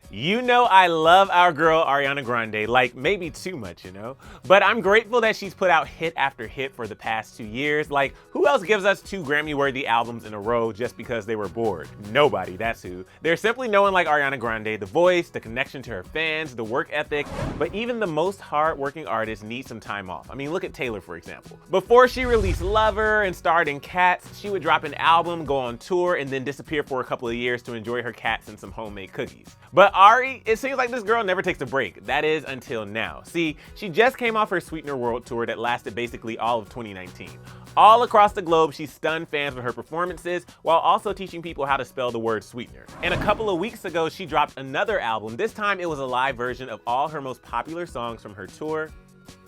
You know I love our girl Ariana Grande, like maybe too much, you know? But I'm grateful that she's put out hit after hit for the past 2 years. Like, who else gives us 2 Grammy-worthy albums in a row just because they were bored? Nobody, that's who. There's simply no one like Ariana Grande, the voice, the connection to her fans, the work ethic, but even the most hard-working artists need some time off. I mean, look at Taylor, for example. Before she released Lover and starred in Cats, she would drop an album, go on tour, and then disappear for a couple of years to enjoy her cats and some homemade cookies. But Ari, it seems like this girl never takes a break. That is, until now. See, she just came off her Sweetener World Tour that lasted basically all of 2019. All across the globe, she stunned fans with her performances while also teaching people how to spell the word sweetener. And a couple of weeks ago, she dropped another album. This time it was a live version of all her most popular songs from her tour.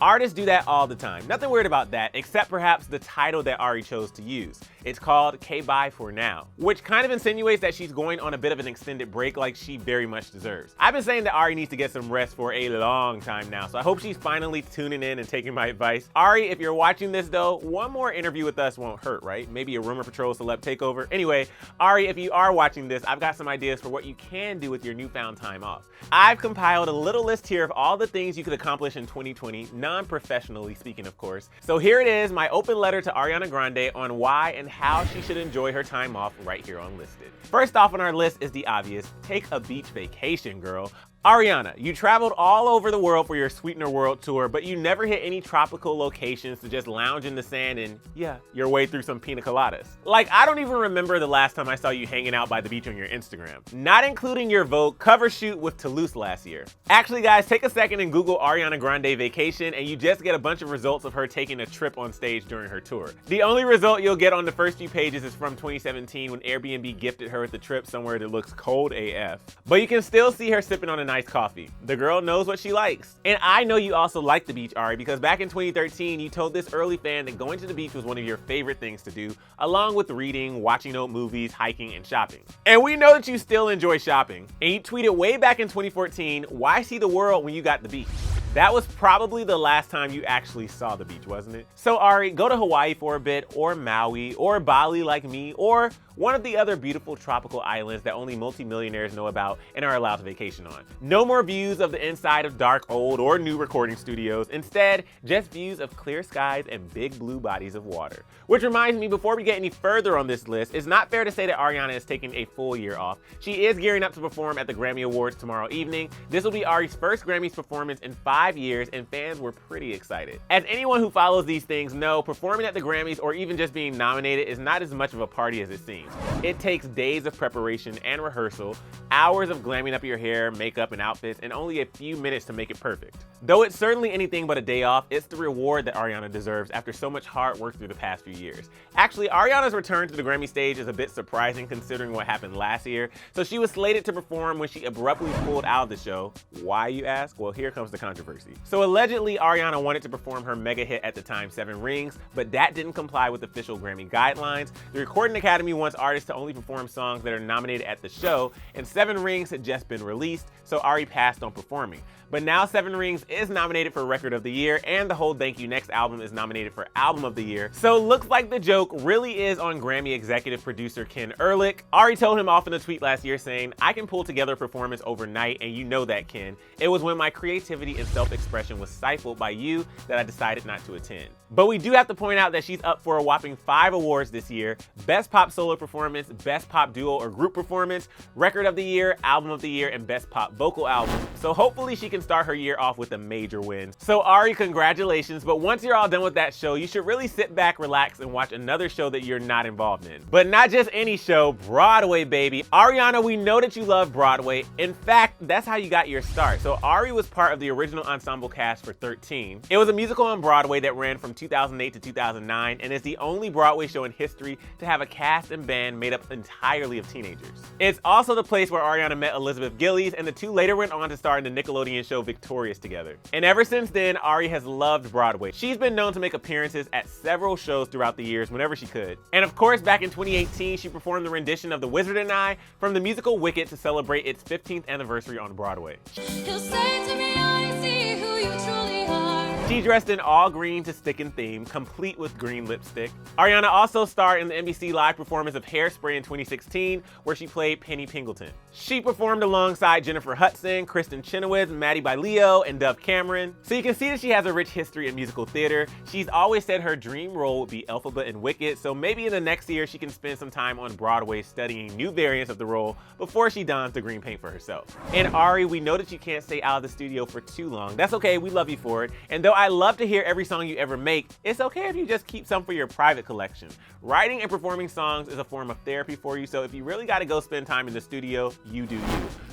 Artists do that all the time. Nothing weird about that, except perhaps the title that Ari chose to use. It's called K-Bye for Now, which kind of insinuates that she's going on a bit of an extended break like she very much deserves. I've been saying that Ari needs to get some rest for a long time now, so I hope she's finally tuning in and taking my advice. Ari, if you're watching this though, one more interview with us won't hurt, right? Maybe a Rumor Patrol celeb takeover. Anyway, Ari, if you are watching this, I've got some ideas for what you can do with your newfound time off. I've compiled a little list here of all the things you could accomplish in 2020, non-professionally speaking, of course. So here it is, my open letter to Ariana Grande on why and how she should enjoy her time off right here on Listed. First off on our list is the obvious, take a beach vacation, girl. Ariana, you traveled all over the world for your Sweetener World Tour, but you never hit any tropical locations to just lounge in the sand and, yeah, your way through some pina coladas. Like, I don't even remember the last time I saw you hanging out by the beach on your Instagram, not including your Vogue cover shoot with Toulouse last year. Actually, guys, take a second and Google Ariana Grande vacation, and you just get a bunch of results of her taking a trip on stage during her tour. The only result you'll get on the first few pages is from 2017 when Airbnb gifted her with the trip somewhere that looks cold AF. But you can still see her sipping on a nice coffee. The girl knows what she likes. And I know you also like the beach, Ari, because back in 2013, you told this early fan that going to the beach was one of your favorite things to do, along with reading, watching old movies, hiking, and shopping. And we know that you still enjoy shopping. And you tweeted way back in 2014, why see the world when you got the beach? That was probably the last time you actually saw the beach, wasn't it? So Ari, go to Hawaii for a bit, or Maui, or Bali like me, or one of the other beautiful tropical islands that only multimillionaires know about and are allowed to vacation on. No more views of the inside of dark, old, or new recording studios. Instead, just views of clear skies and big blue bodies of water. Which reminds me, before we get any further on this list, it's not fair to say that Ariana is taking a full year off. She is gearing up to perform at the Grammy Awards tomorrow evening. This will be Ari's first Grammys performance in 5 years, and fans were pretty excited. As anyone who follows these things know, performing at the Grammys or even just being nominated is not as much of a party as it seems. It takes days of preparation and rehearsal, hours of glamming up your hair, makeup, and outfits, and only a few minutes to make it perfect. Though it's certainly anything but a day off, it's the reward that Ariana deserves after so much hard work through the past few years. Actually, Ariana's return to the Grammy stage is a bit surprising considering what happened last year. So she was slated to perform when she abruptly pulled out of the show. Why, you ask? Well, here comes the controversy. So allegedly, Ariana wanted to perform her mega hit at the time, 7 Rings, but that didn't comply with official Grammy guidelines. The Recording Academy wants artists to only perform songs that are nominated at the show, and 7 Rings had just been released, so Ari passed on performing. But now 7 Rings is nominated for Record of the Year, and the Hold Thank You Next album is nominated for Album of the Year. So looks like the joke really is on Grammy executive producer Ken Ehrlich. Ari told him off in a tweet last year saying, "I can pull together a performance overnight, and you know that, Ken. It was when my creativity and self-expression was stifled by you that I decided not to attend." But we do have to point out that she's up for a whopping 5 awards this year: Best Pop Solo Performance, Best Pop Duo or Group Performance, Record of the Year, Album of the Year, and Best Pop Vocal Album. So hopefully she can start her year off with a major win. So Ari, congratulations, but once you're all done with that show, you should really sit back, relax, and watch another show that you're not involved in. But not just any show, Broadway, baby. Ariana, we know that you love Broadway. In fact, that's how you got your start. So Ari was part of the original ensemble cast for 13. It was a musical on Broadway that ran from 2008 to 2009, and is the only Broadway show in history to have a cast and band made up entirely of teenagers. It's also the place where Ariana met Elizabeth Gillies, and the two later went on to star in the Nickelodeon show Victorious together. And ever since then, Ari has loved Broadway. She's been known to make appearances at several shows throughout the years whenever she could. And of course, back in 2018, she performed the rendition of The Wizard and I from the musical Wicked to celebrate its 15th anniversary on Broadway. He'll say to me, I see who you truly are. She dressed in all green to stick in theme, complete with green lipstick. Ariana also starred in the NBC live performance of Hairspray in 2016, where she played Penny Pingleton. She performed alongside Jennifer Hudson, Kristen Chenoweth, Maddie Baileo, and Dove Cameron. So you can see that she has a rich history in musical theater. She's always said her dream role would be Elphaba in Wicked, so maybe in the next year she can spend some time on Broadway studying new variants of the role before she dons the green paint for herself. And Ari, we know that you can't stay out of the studio for too long. That's okay, we love you for it. And though I love to hear every song you ever make, it's okay if you just keep some for your private collection. Writing and performing songs is a form of therapy for you, so if you really gotta go spend time in the studio, you do you.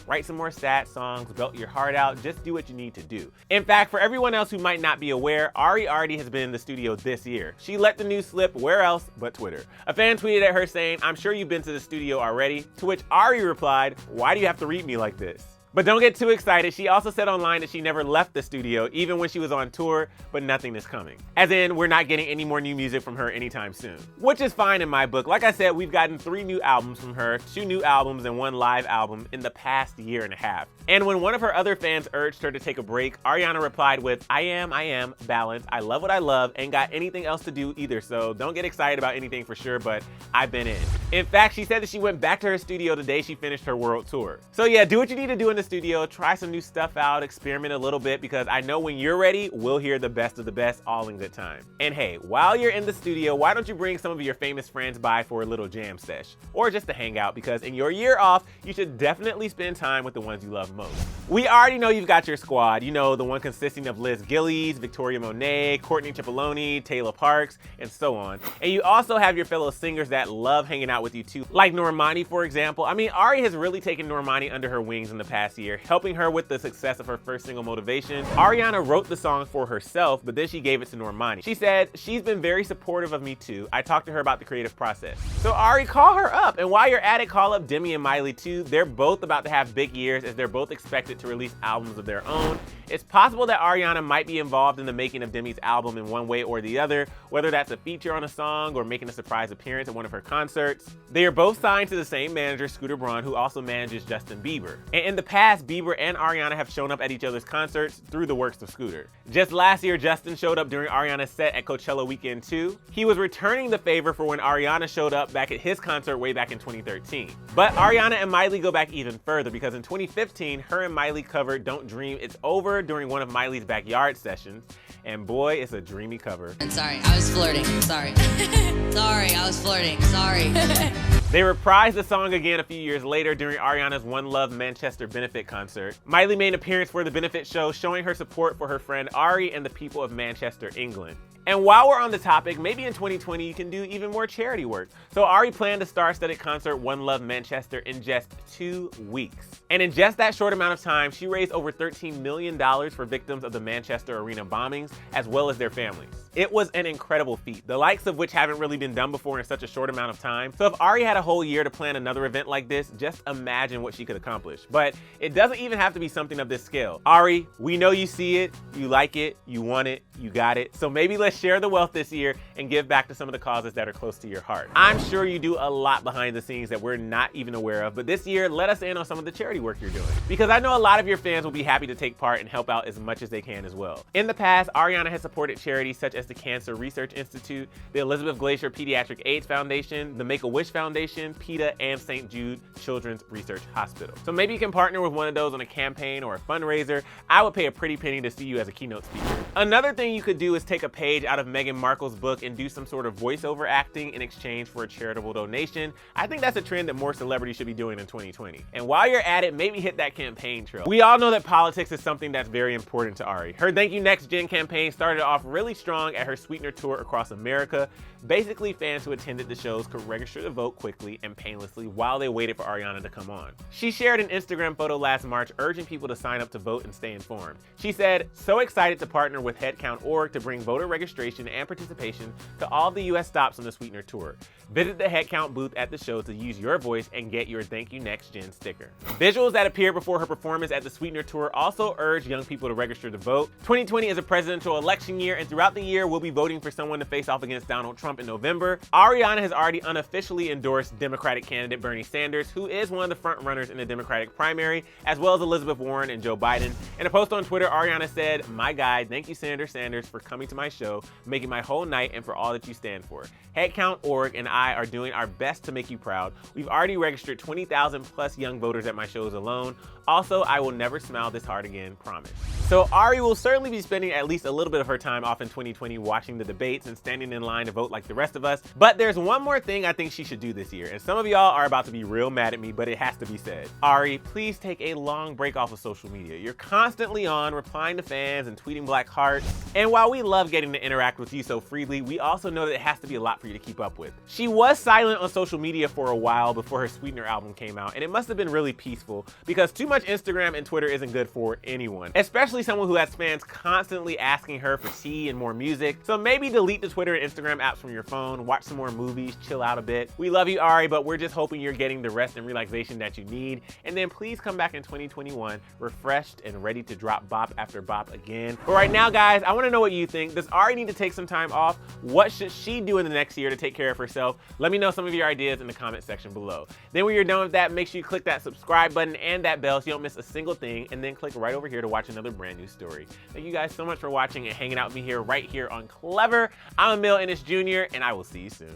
Write some more sad songs, belt your heart out, just do what you need to do. In fact, for everyone else who might not be aware, Ari already has been in the studio this year. She let the news slip where else but Twitter. A fan tweeted at her saying, "I'm sure you've been to the studio already," to which Ari replied, "Why do you have to read me like this?" But don't get too excited. She also said online that she never left the studio, even when she was on tour, but nothing is coming. As in, we're not getting any more new music from her anytime soon. Which is fine in my book. Like I said, we've gotten 3 new albums from her, 2 new albums and 1 live album in the past year and a half. And when one of her other fans urged her to take a break, Ariana replied with, I am, balanced, I love what I love, ain't got anything else to do either, so don't get excited about anything for sure, but I've been in. In fact, she said that she went back to her studio the day she finished her world tour. So yeah, do what you need to do in the studio, try some new stuff out, experiment a little bit, because I know when you're ready, we'll hear the best of the best all in good time. And hey, while you're in the studio, why don't you bring some of your famous friends by for a little jam sesh? Or just to hang out, because in your year off, you should definitely spend time with the ones you love most. We already know you've got your squad, you know, the one consisting of Liz Gillies, Victoria Monet, Courtney Cipollone, Taylor Parks, and so on. And you also have your fellow singers that love hanging out with you too, like Normani, for example. I mean, Ari has really taken Normani under her wings in the past year, helping her with the success of her first single, Motivation. Ariana wrote the song for herself, but then she gave it to Normani. She said, she's been very supportive of me too. I talked to her about the creative process. So Ari, call her up. And while you're at it, call up Demi and Miley too. They're both about to have big years as they're both expected to release albums of their own. It's possible that Ariana might be involved in the making of Demi's album in one way or the other, whether that's a feature on a song or making a surprise appearance at one of her concerts. They are both signed to the same manager, Scooter Braun, who also manages Justin Bieber. And in the past, Bieber and Ariana have shown up at each other's concerts through the works of Scooter. Just last year, Justin showed up during Ariana's set at Coachella Weekend 2. He was returning the favor for when Ariana showed up back at his concert way back in 2013. But Ariana and Miley go back even further, because in 2015, her and Miley covered Don't Dream It's Over during one of Miley's backyard sessions. And boy, it's a dreamy cover. I'm sorry, I was flirting. Sorry. Sorry, I was flirting. Sorry. They reprised the song again a few years later during Ariana's One Love Manchester benefit concert. Miley made an appearance for the benefit show, showing her support for her friend Ari and the people of Manchester, England. And while we're on the topic, maybe in 2020 you can do even more charity work. So Ari planned a star-studded concert, One Love Manchester, in just 2 weeks. And in just that short amount of time, she raised over $13 million for victims of the Manchester arena bombings, as well as their families. It was an incredible feat, the likes of which haven't really been done before in such a short amount of time. So if Ari had a whole year to plan another event like this, just imagine what she could accomplish. But it doesn't even have to be something of this scale. Ari, we know you see it, you like it, you want it, you got it. So maybe let's share the wealth this year and give back to some of the causes that are close to your heart. I'm sure you do a lot behind the scenes that we're not even aware of, but this year, let us in on some of the charity work you're doing, because I know a lot of your fans will be happy to take part and help out as much as they can as well. In the past, Ariana has supported charities such as the Cancer Research Institute, the Elizabeth Glacier Pediatric AIDS Foundation, the Make-A-Wish Foundation, PETA, and St. Jude Children's Research Hospital. So maybe you can partner with one of those on a campaign or a fundraiser. I would pay a pretty penny to see you as a keynote speaker. Another thing you could do is take a page out of Meghan Markle's book and do some sort of voiceover acting in exchange for a charitable donation. I think that's a trend that more celebrities should be doing in 2020. And while you're at it, maybe hit that campaign trail. We all know that politics is something that's very important to Ari. Her Thank You Next Gen campaign started off really strong at her Sweetener tour across America. Basically, fans who attended the shows could register to vote quickly and painlessly while they waited for Ariana to come on. She shared an Instagram photo last March urging people to sign up to vote and stay informed. She said, "So excited to partner with Headcount.org to bring voter registration and participation to all the US stops on the Sweetener tour. Visit the Headcount booth at the show to use your voice and get your Thank You Next Gen sticker." Visuals that appeared before her performance at the Sweetener tour also urged young people to register to vote. 2020 is a presidential election year, and throughout the year, we'll be voting for someone to face off against Donald Trump in November. Ariana has already unofficially endorsed Democratic candidate Bernie Sanders, who is one of the front runners in the Democratic primary, as well as Elizabeth Warren and Joe Biden. In a post on Twitter, Ariana said, "My guy, thank you Senator Sanders for coming to my show. making my whole night, and for all that you stand for. Headcount.org and I are doing our best to make you proud. We've already registered 20,000 plus young voters at my shows alone. Also, I will never smile this hard again, promise. So Ari will certainly be spending at least a little bit of her time off in 2020 watching the debates and standing in line to vote like the rest of us. But there's one more thing I think she should do this year, and some of y'all are about to be real mad at me, but it has to be said. Ari, please take a long break off of social media. You're constantly on, replying to fans and tweeting black hearts. And while we love getting to interact with you so freely, we also know that it has to be a lot for you to keep up with. She was silent on social media for a while before her Sweetener album came out, and it must have been really peaceful because too much Instagram and Twitter isn't good for anyone, especially someone who has fans constantly asking her for tea and more music. So maybe delete the Twitter and Instagram apps from your phone, watch some more movies, chill out a bit. We love you, Ari, but we're just hoping you're getting the rest and relaxation that you need. And then please come back in 2021 refreshed and ready to drop bop after bop again. But right now, guys, I want to know what you think. Does Ari need to take some time off? What should she do in the next year to take care of herself? Let me know some of your ideas in the comment section below. Then when you're done with that, make sure you click that subscribe button and that bell so you don't miss a single thing, and then click right over here to watch another brand new story. Thank you guys so much for watching and hanging out with me right here on Clevver. I'm Emil Ennis Jr., and I will see you soon.